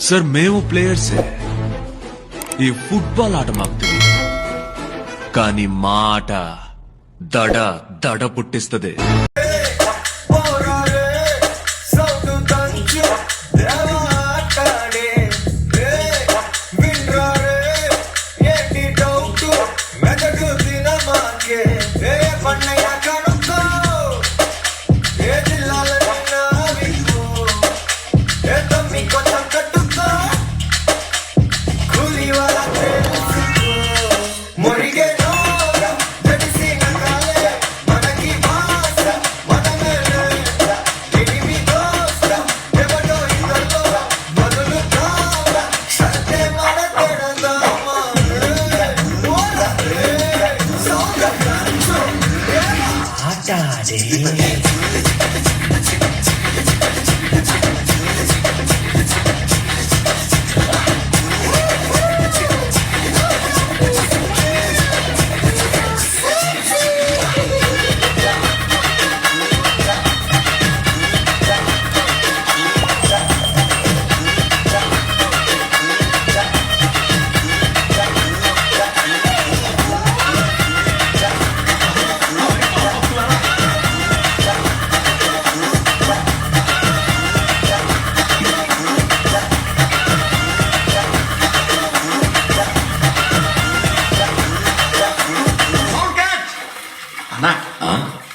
Sir మేము ప్లేయర్సే. ఈ football ఆట మాకు తెలియదు, కానీ మా ఆట దడ దడ పుట్టిస్తుంది.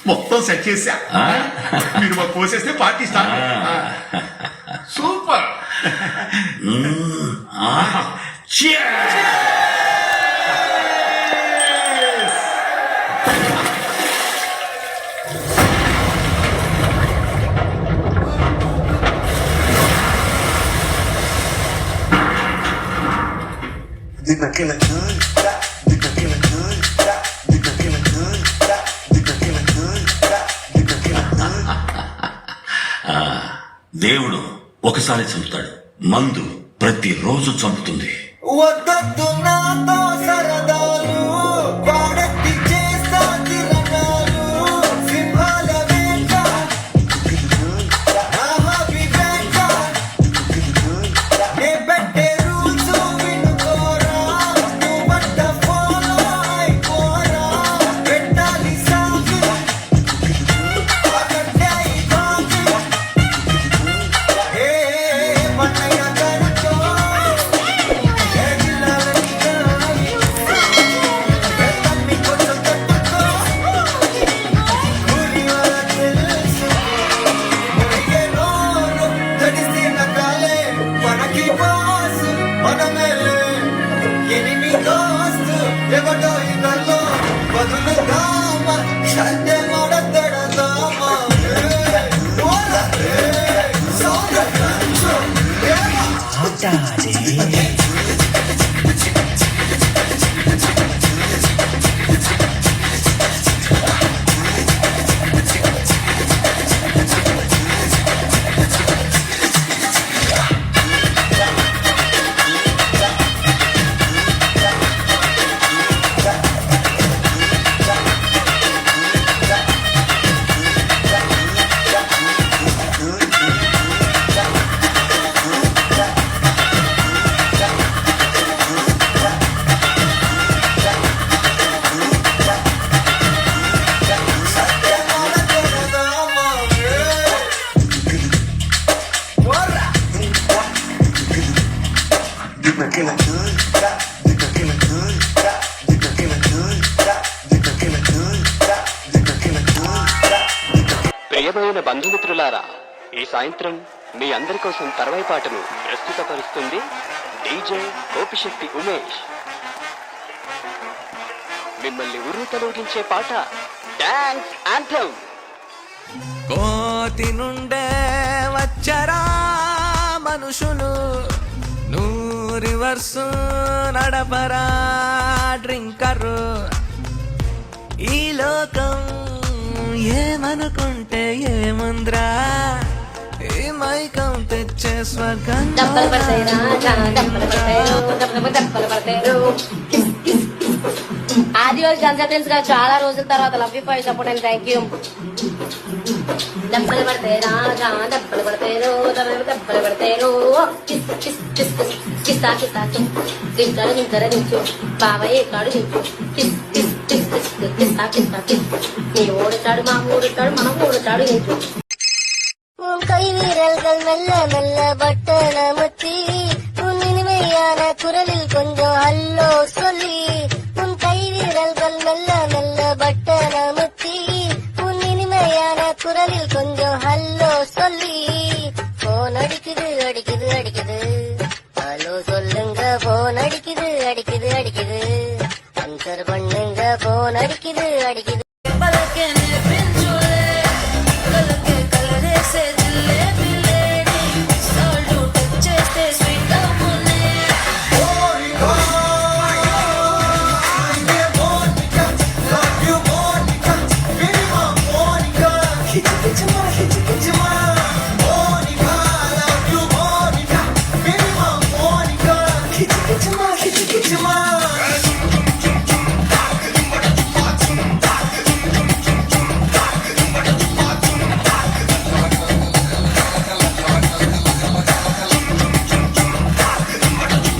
మొత్తం సెట్ చేశా. మీరు మాకు పోసేస్తే పార్టీ స్టార్ట్. సూపర్. దేవుడు ఒకసారి చంపుతాడు, మందు ప్రతిరోజు చంపుతుంది. ప్రియమైన బంధుమిత్రులారా, ఈ సాయంత్రం మీ అందరి కోసం తర్వాయి పాటను ప్రస్తుతపరుస్తుంది డీజే గోపిశెట్టి ఉమేష్. మిమ్మల్ని ఉర్రూతలూగించే పాట డాన్స్ యాంథమ్. కోతి నుండే వచ్చరా మనుషులు, రివర్స్ నడపరా డ్రింకరు. ఈ లోకం ఏమనుకుంటే ఏముంద్రా, ఈ మైకం తెచ్చే స్వర్గం. ఆదివాసి జనతా తెలుసు చాలా రోజుల తర్వాత love you for support and thank you. దెబ్బలు పడితే రాజా దెబ్బలు పడితేనో దెబ్బలు పడితేనో కిస్ కిస్ కిస్ కిస్తా కిస్తా దించరు దించరు దించు బాబాయ్ కాడు దించు కిస్ కిస్ కిస్ కిస్ కిస్తా కిస్తా కిస్ நீ ஓடுச்சாடு மா ஓடுச்சாடு மனம் ஓடுச்சாடு என்று உன் கை வீரல்கள் மெல்ல மெல்ல பட்டன முத்தி உன் இனிமையான குரலில் கொஞ்சம் ஹல்லோ சொல்லி உன் கை வீரல்கள் மெல்ல மெல்ல பட்டன முத்தி உன் இனிமையான குரலில் கொஞ்சம் ஹல்லோ சொல்லி போன் அடிக்குது அடிக்குது அடிக்குது ஹலோ சொல்லுங்க போன் அடிக்குது அடிக்குது அடிக்குது ஆன்சர் பண்ணுங்க போன் அடிக்குது அடிக்குது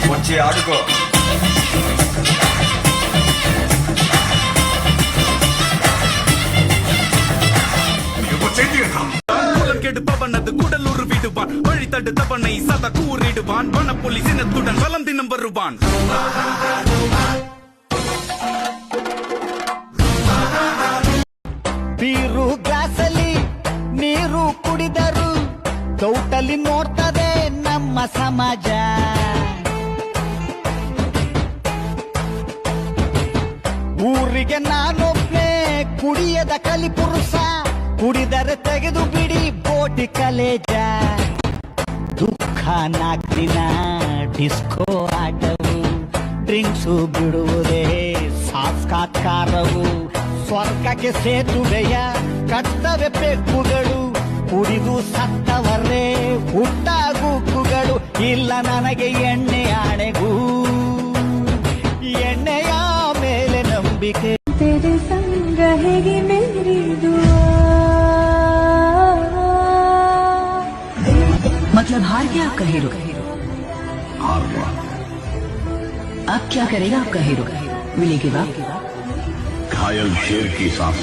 వచ్చి ఆడుకో கெடுப்பவனது கூடலூர் விடுவான் வழி தடுத்தவனை சத கூறிடுவான் வனப்புலி சினத்துடன் வலம் தினம் வருவான் ಬೀರು ಗ್ಲಾಸಲ್ಲಿ ನೀರು ಕುಡಿದರು ತೌಟಲ್ಲಿ ನೋಡ್ತದೆ ನಮ್ಮ ಸಮಾಜ ಊರಿಗೆ ನಾನೊಬ್ನೇ ಕುಡಿಯದ ಕಲಿಪುರುಷ ಕುಡಿದರೆ ತೆಗೆದು ಬಿಡಿ ಬೋಟಿ ಕಲೇಜ ದುಃಖ ನಾಲ್ಕಿನ ಡಿಸ್ಕೋ ಆಟವು ಡ್ರಿಂಕ್ಸು ಬಿಡುವುದೇ ಸಾಕ್ಷಾತ್ಕಾರವು ಸ್ವರ್ಗಕ್ಕೆ ಸೇತುವೆಯ ಕರ್ತವ್ಯ ಪೆಕ್ಕುಗಳು ಕುಡಿದು ಸತ್ತವರೇ ಹುಟ್ಟಾಗುಕ್ಕುಗಳು ಇಲ್ಲ ನನಗೆ ಎಣ್ಣೆ ಆಣೆಗೂ ಎಣ್ಣೆಯ ಮೇಲೆ ನಂಬಿಕೆ तेरे संग रहेगी मेरी दुआ मतलब हार गया आपका हीरो हार गया अब क्या करेगा आपका हीरो मिलेगी बात घायल शेर की सांस